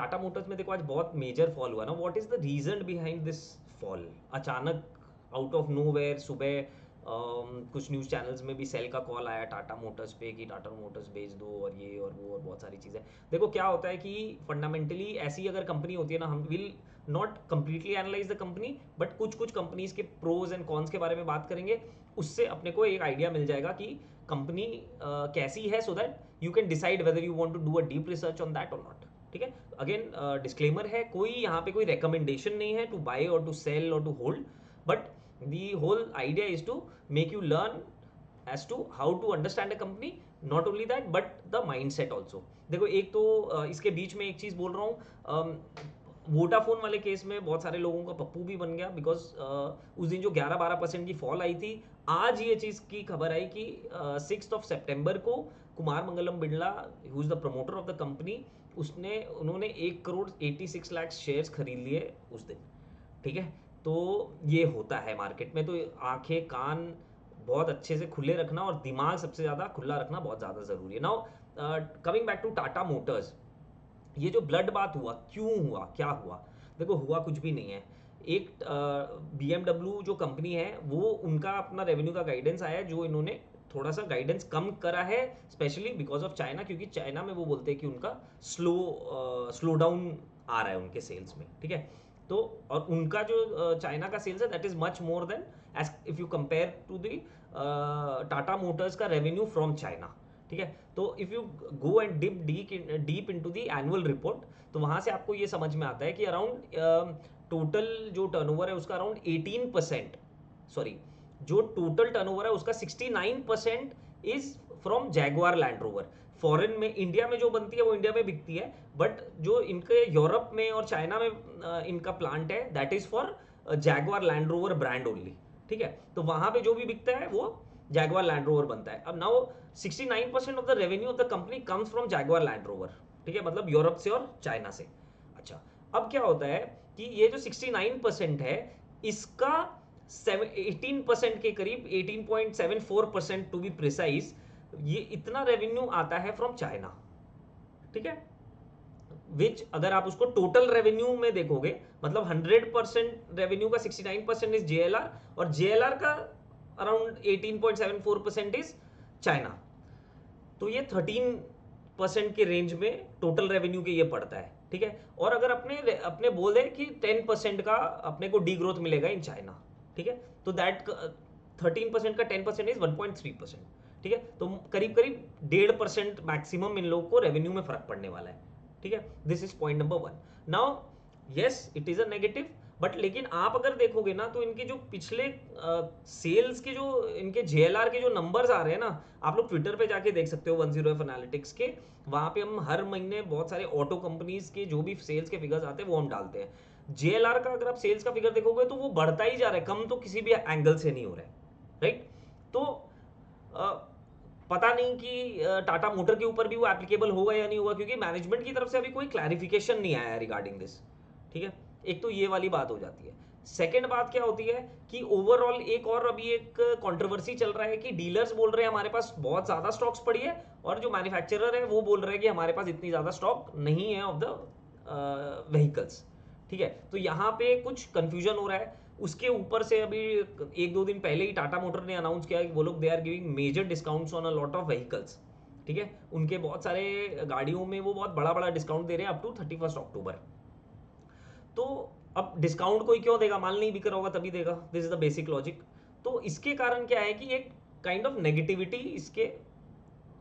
Tata Motors में देखो आज बहुत मेजर फॉल हुआ ना, what is the reason behind this fall? अचानक आउट ऑफ नोवेयर सुबह कुछ न्यूज़ चैनल्स में भी सेल का कॉल आया टाटा मोटर्स पे कि टाटा मोटर्स बेच दो और ये और वो और बहुत सारी चीज़ें। देखो क्या होता है कि फंडामेंटली ऐसी अगर कंपनी होती है ना, हम will not completely analyse the company, but कुछ कुछ कंपनीज के प्रोज एंड कॉन्स के बारे में बात करेंगे, उससे अपने को एक आइडिया मिल जाएगा कि कंपनी कैसी है, so that you can decide whether you want to do a deep research on that और नॉट। ठीक है, अगेन डिस्क्लेमर है, कोई यहाँ पे कोई रिकमेंडेशन नहीं है टू बाय और टू सेल और to hold, but the whole idea is to make you learn as to how to understand a company, not only that but the mindset also। देखो एक तो इसके बीच में एक चीज़ बोल रहा हूँ, वोडाफोन वाले केस में बहुत सारे लोगों का पप्पू भी बन गया, बिकॉज उस दिन जो 11-12% की फॉल आई थी, आज ये चीज़ की खबर आई कि 6 सितंबर को Kumar Mangalam Birla, who is the promoter of the company, उन्होंने 1,86,00,000 शेयर्स खरीद लिए उस दिन। ठीक है, तो ये होता है मार्केट में, तो आंखें कान बहुत अच्छे से खुले रखना और दिमाग सबसे ज़्यादा खुला रखना बहुत ज़्यादा ज़रूरी है। Now coming back to Tata Motors, ये जो ब्लड बात हुआ, क्यों हुआ, क्या हुआ? देखो हुआ कुछ भी नहीं है। एक BMW जो कंपनी है, वो उनका अपना रेवेन्यू का गाइडेंस आया है, जो इन्होंने थोड़ा सा गाइडेंस कम करा है, स्पेशली बिकॉज ऑफ चाइना, क्योंकि चाइना में वो बोलते हैं कि उनका स्लो डाउन आ रहा है उनके सेल्स में। ठीक है, तो और उनका जो चाइना का सेल्स है that is much more than as if you compare to the Tata Motors का रेवेन्यू फ्रॉम चाइना। ठीक है, तो if you go and deep into the annual report, तो वहां से आपको ये समझ में आता है कि अराउंड टोटल जो टर्नओवर है उसका अराउंड 18%, सॉरी, जो टोटल टर्नओवर है उसका 69% is from Jaguar land rover. Foreign में, इंडिया में जो बनती है वो इंडिया में बिकती है, बट जो इनके यूरोप में और चाइना में इनका प्लांट है that is for Jaguar land rover brand only. ठीक है, तो वहां पे जो भी बिकता है वो जैगुआर लैंड रोवर बनता है। अब now 69% of the revenue of the company comes from Jaguar land rover. ठीक है, मतलब यूरोप से और चाइना से। अच्छा, अब क्या होता है कि ये जो 69% है, इसका 18% के करीब, 18.74% टू बी प्रिसाइज, ये इतना रेवेन्यू आता है फ्रॉम चाइना। ठीक है, विच अगर आप उसको टोटल रेवेन्यू में देखोगे, मतलब 100% रेवेन्यू का 69% इज जेएलआर, और जेएलआर का अराउंड 18.74% इज चाइना। तो ये 13% के रेंज में टोटल रेवेन्यू के ये पड़ता है। ठीक है, और अगर अपने अपने बोले कि 10% का अपने को डी ग्रोथ मिलेगा इन चाइना। ठीक है, तो दैट 13% का 10% इज 1.3%। ठीक है, तो करीब करीब 1.5% मैक्सिमम इन लोगों को रेवेन्यू में फर्क पड़ने वाला है। ठीक है, this is point number 1। Now yes it is a negative, but लेकिन आप अगर देखोगे ना, तो इनके जो पिछले सेल्स के जो इनके जेएलआर के जो नंबर्स आ रहे हैं ना, आप लोग ट्विटर पे जाके देख सकते हो 10F एनालिटिक्स के, वहां पे हम हर महीने बहुत सारे ऑटो कंपनीज के जो भी सेल्स के फिगर्स आते हैं वो हम डालते हैं। जेएलआर का अगर आप सेल्स का फिगर देखोगे तो वो बढ़ता ही जा रहा है, कम तो किसी भी एंगल से नहीं हो रहा है। राइट, तो पता नहीं कि टाटा मोटर के ऊपर भी वो एप्लीकेबल होगा या नहीं होगा, क्योंकि मैनेजमेंट की तरफ से अभी कोई क्लैरिफिकेशन नहीं आया रिगार्डिंग दिस। ठीक है, एक तो ये वाली बात हो जाती है। सेकेंड बात क्या होती है कि ओवरऑल एक और अभी एक कंट्रोवर्सी चल रहा है कि डीलर्स बोल रहे हैं हमारे पास बहुत ज़्यादा स्टॉक्स पड़ी है, और जो मैन्युफैक्चरर है वो बोल रहे हैं कि हमारे पास इतनी ज़्यादा स्टॉक नहीं है ऑफ द व्हीकल्स। ठीक है, तो यहाँ पे कुछ कंफ्यूजन हो रहा है। उसके ऊपर से अभी 1-2 दिन पहले ही टाटा मोटर ने अनाउंस किया कि वो लोग they are giving major discounts on a lot of vehicles. ठीक है, उनके बहुत सारे गाड़ियों में वो बहुत बड़ा बड़ा डिस्काउंट दे रहे हैं अप टू 31 अक्टूबर। तो अब डिस्काउंट कोई क्यों देगा? माल नहीं बिक रहा होगा तभी देगा, this is the basic logic. तो इसके कारण क्या है कि एक काइंड ऑफ नेगेटिविटी इसके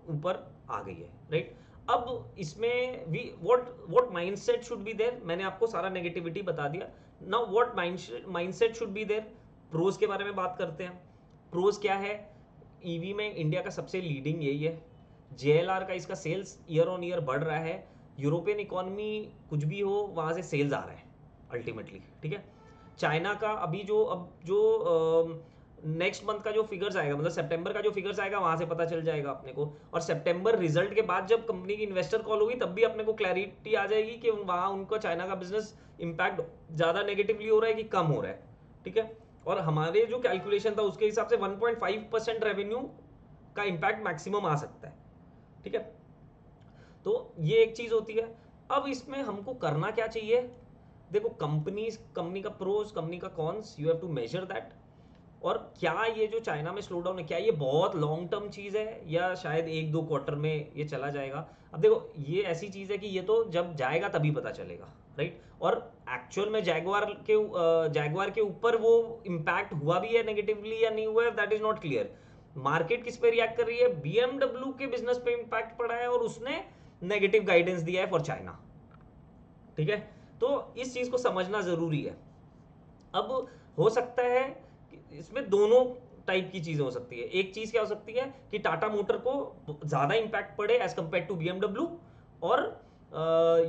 ऊपर आ गई है। राइट, अब इसमें we what mindset should be there, मैंने आपको सारा नेगेटिविटी बता दिया। Now what mindset should be there, pros के बारे में बात करते हैं। प्रोज क्या है? ईवी में इंडिया का सबसे लीडिंग यही है, जेएलआर का इसका सेल्स ईयर ऑन ईयर बढ़ रहा है, यूरोपियन इकोनॉमी कुछ भी हो वहाँ से सेल्स आ रहा है अल्टीमेटली। ठीक है, चाइना का अभी जो अब जो नेक्स्ट मंथ का जो फिगर्स आएगा, मतलब सितंबर का जो फिगर्स आएगा वहां से पता चल जाएगा अपने को, और सितंबर रिजल्ट के बाद जब कंपनी की इन्वेस्टर कॉल होगी तब भी अपने को क्लैरिटी आ जाएगी कि वहां उनका चाइना का बिजनेस इंपैक्ट ज़्यादा नेगेटिवली हो रहा है कि कम हो रहा है। ठीक है, और हमारे जो कैलकुलेशन था उसके हिसाब से 1.5% रेवेन्यू का इंपैक्ट मैक्सिमम आ सकता है। ठीक है, तो ये एक चीज़ होती है। अब इसमें हमको करना क्या चाहिए? देखो, कंपनी का प्रोज, कंपनी का cons, you have to measure that. और क्या ये जो चाइना में स्लो डाउन है, क्या ये बहुत लॉन्ग टर्म चीज़ है या शायद एक दो क्वार्टर में ये चला जाएगा? अब देखो, ये ऐसी चीज़ है कि ये तो जब जाएगा तभी पता चलेगा, राइट? और एक्चुअल में जैगवार के ऊपर वो इम्पैक्ट हुआ भी है नेगेटिवली या नहीं हुआ है, that is not clear. Market किस पे रिएक्ट कर रही है? बीएमडब्ल्यू के बिजनेस पे इम्पैक्ट पड़ा है और उसने नेगेटिव गाइडेंस दिया है फॉर चाइना, ठीक है? तो इस चीज़ को समझना ज़रूरी है। अब हो सकता है कि इसमें दोनों टाइप की चीज़ें हो सकती है। एक चीज़ क्या हो सकती है कि टाटा मोटर को ज़्यादा इम्पैक्ट पड़े एज कंपेयर टू बीएमडब्ल्यू, और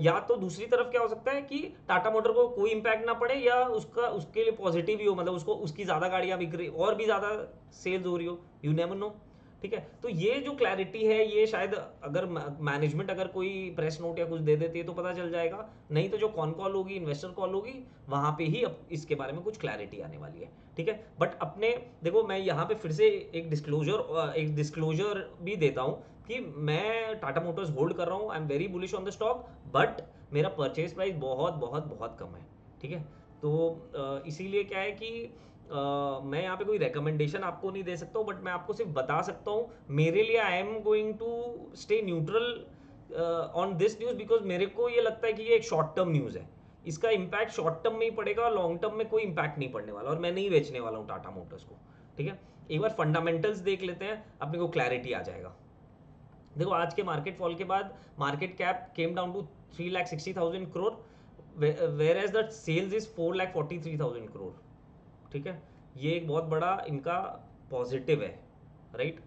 या तो दूसरी तरफ क्या हो सकता है कि टाटा मोटर को कोई इम्पैक्ट ना पड़े या उसके लिए पॉजिटिव ही हो, मतलब उसको उसकी ज़्यादा गाड़ियाँ बिक रही और भी ज़्यादा सेल्स हो रही हो, यू नेवर नो, ठीक है? तो ये जो क्लैरिटी है, ये शायद अगर मैनेजमेंट अगर कोई प्रेस नोट या कुछ दे देती है तो पता चल जाएगा, नहीं तो जो कॉन कॉल होगी, इन्वेस्टर कॉल होगी, वहाँ पे ही अब इसके बारे में कुछ क्लैरिटी आने वाली है, ठीक है? बट अपने देखो, मैं यहाँ पे फिर से एक डिस्क्लोजर भी देता हूँ कि मैं टाटा मोटर्स होल्ड कर रहा हूँ, I am very bullish on the stock, but मेरा परचेज प्राइस बहुत बहुत बहुत कम है, ठीक है? तो इसीलिए क्या है कि मैं यहाँ पे कोई रिकमेंडेशन आपको नहीं दे सकता हूँ, बट मैं आपको सिर्फ बता सकता हूँ, मेरे लिए I am going to stay neutral on this news, because मेरे को ये लगता है कि ये एक शॉर्ट टर्म न्यूज़ है, इसका इम्पैक्ट शॉर्ट टर्म में ही पड़ेगा, लॉन्ग टर्म में कोई इम्पैक्ट नहीं पड़ने वाला, और मैं नहीं बेचने वाला हूँ टाटा मोटर्स को, ठीक है? एक बार फंडामेंटल्स देख लेते हैं, अपने को क्लैरिटी आ जाएगा। देखो, आज के मार्केट फॉल के बाद market cap came down to 3,60,000 crore, where as the sales is 4,43,000 crore, ठीक है? ये एक बहुत बड़ा इनका पॉजिटिव है, right?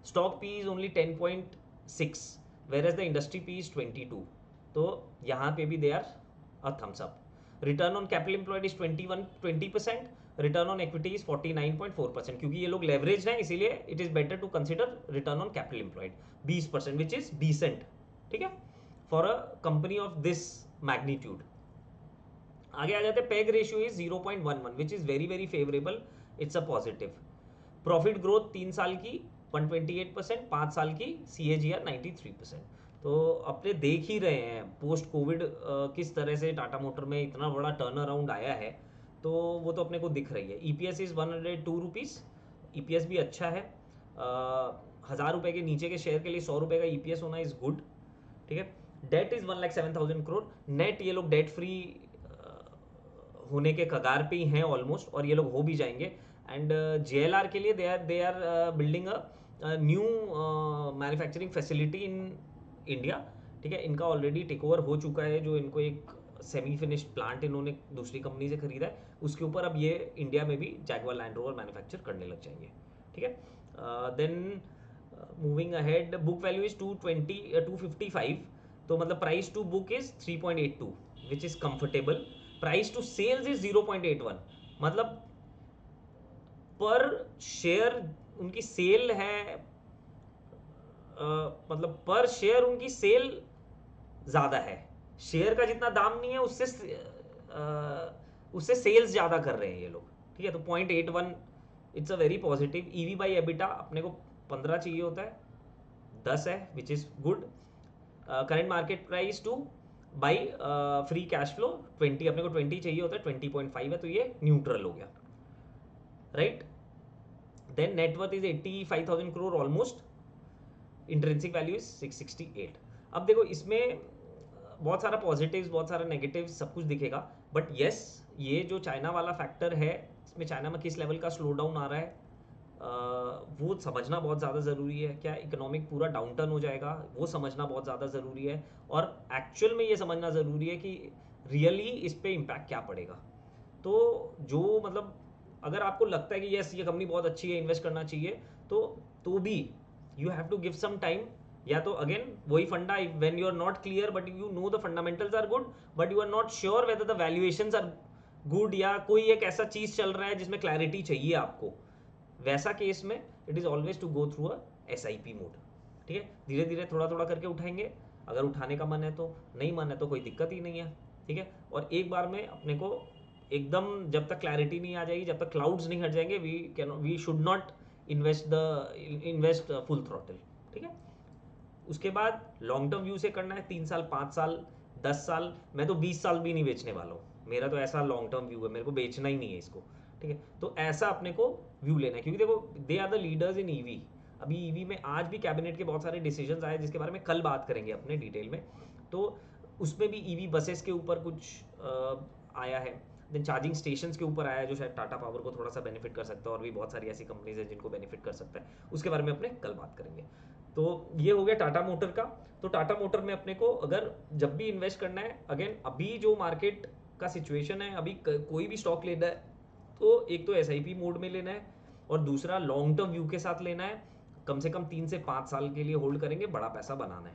Stock P is only 10.6, where as the industry P is 22, तो यहाँ पे भी they are a thumbs up. Return on capital employed is 20%, return on equity is 49.4%, क्योंकि ये लोग लेवरेज हैं, इसीलिए it is better to consider return on capital employed 20%, which is decent, ठीक है, for a company of this magnitude. आगे आ जाते हैं, PEG ratio is 0.11, which is very very favourable, it's a positive. Profit growth 3 साल की 128%, 5 साल की CAGR 93%। तो अपने देख ही रहे हैं पोस्ट कोविड किस तरह से टाटा मोटर में इतना बड़ा टर्न अराउंड आया है, तो वो तो अपने को दिख रही है। EPS इज 102 रुपीज़, EPS भी अच्छा है। 1,000 रुपये के नीचे के शेयर के लिए 100 रुपये का EPS होना इज गुड, ठीक है? डेट इज 1,07,000 करोड़ नेट, ये लोग डेट फ्री होने के कगार पे ही हैं ऑलमोस्ट, और ये लोग हो भी जाएंगे। एंड JLR के लिए they are building a new manufacturing facility in India, ठीक है? इनका ऑलरेडी टेक ओवर हो चुका है, जो इनको एक सेमी फिनिश्ड प्लांट इन्होंने दूसरी कंपनी से खरीदा है, उसके ऊपर अब ये इंडिया में भी जैगवार लैंड रोवर मैन्युफैक्चर करने लग जाएंगे, ठीक है? Then moving ahead, book value is 255, तो मतलब price to book is 3.82, which is comfortable. Price to sales is 0.81, मतलब पर शेयर उनकी सेल है, मतलब पर शेयर उनकी सेल ज़्यादा है, शेयर का जितना दाम नहीं है उससे सेल्स ज़्यादा कर रहे हैं ये लोग, ठीक है? तो 0.81, it's a very positive. EV by EBITDA अपने को 15 चाहिए होता है, 10 है, which is good. Current market price two by free cash flow 20, अपने को 20 चाहिए होता है, 20.5 है, तो ये न्यूट्रल हो गया, right? Then net worth is 85,000 crore almost, intrinsic value is 668। अब देखो, इसमें बहुत सारा पॉजिटिव्स, बहुत सारा नेगेटिव्स, सब कुछ दिखेगा, बट येस, ये जो चाइना वाला फैक्टर है, इसमें चाइना में किस लेवल का स्लो डाउन आ रहा है, वो समझना बहुत ज़्यादा ज़रूरी है। क्या इकोनॉमिक पूरा डाउन टर्न हो जाएगा, वो समझना बहुत ज़्यादा ज़रूरी है, और एक्चुअल में ये समझना ज़रूरी है कि रियली इस पर इम्पैक्ट क्या पड़ेगा। तो जो मतलब अगर आपको लगता है कि यस ये कंपनी बहुत अच्छी है, इन्वेस्ट करना चाहिए, तो भी you have to give some time, या तो अगेन वही फंडा, when you are not clear but you know the fundamentals are good, but you are not sure whether the valuations are good, या कोई एक ऐसा चीज़ चल रहा है जिसमें क्लैरिटी चाहिए आपको, वैसा केस में it is always to go through a SIP mode, ठीक है? धीरे धीरे थोड़ा थोड़ा करके उठाएंगे, अगर उठाने का मन है तो, नहीं मन है तो कोई दिक्कत ही नहीं है, ठीक है? और एक बार में अपने को एकदम, जब तक क्लैरिटी नहीं आ जाएगी, जब तक क्लाउड्स नहीं हट जाएंगे, we should not invest full throttle, ठीक है? उसके बाद लॉन्ग टर्म व्यू से करना है, 3 साल 5 साल 10 साल, मैं तो 20 साल भी नहीं बेचने वाला हूँ, मेरा तो ऐसा लॉन्ग टर्म व्यू है, मेरे को बेचना ही नहीं है इसको। ठीक है, तो ऐसा अपने को व्यू लेना है, क्योंकि देखो they are the leaders in EV. अभी ईवी में आज भी कैबिनेट के बहुत सारे डिसीजंस आए जिसके बारे में कल बात करेंगे अपने डिटेल में। तो उसमें भी ईवी बसेस के ऊपर कुछ आया है, देन चार्जिंग स्टेशंस के ऊपर आया है जो शायद टाटा पावर को थोड़ा सा बेनिफिट कर सकता है, और भी बहुत सारी ऐसी कंपनीज है जिनको बेनिफिट कर सकता है, उसके बारे में अपने कल बात करेंगे। तो ये हो गया टाटा मोटर का। तो टाटा मोटर में अपने को अगर जब भी इन्वेस्ट करना है, अगेन अभी जो मार्केट का सिचुएशन है, अभी कोई भी स्टॉक लेना है तो एक तो एसआईपी मोड में लेना है, और दूसरा लॉन्ग टर्म व्यू के साथ लेना है, कम से कम 3 से 5 साल के लिए होल्ड करेंगे, बड़ा पैसा बनाना है।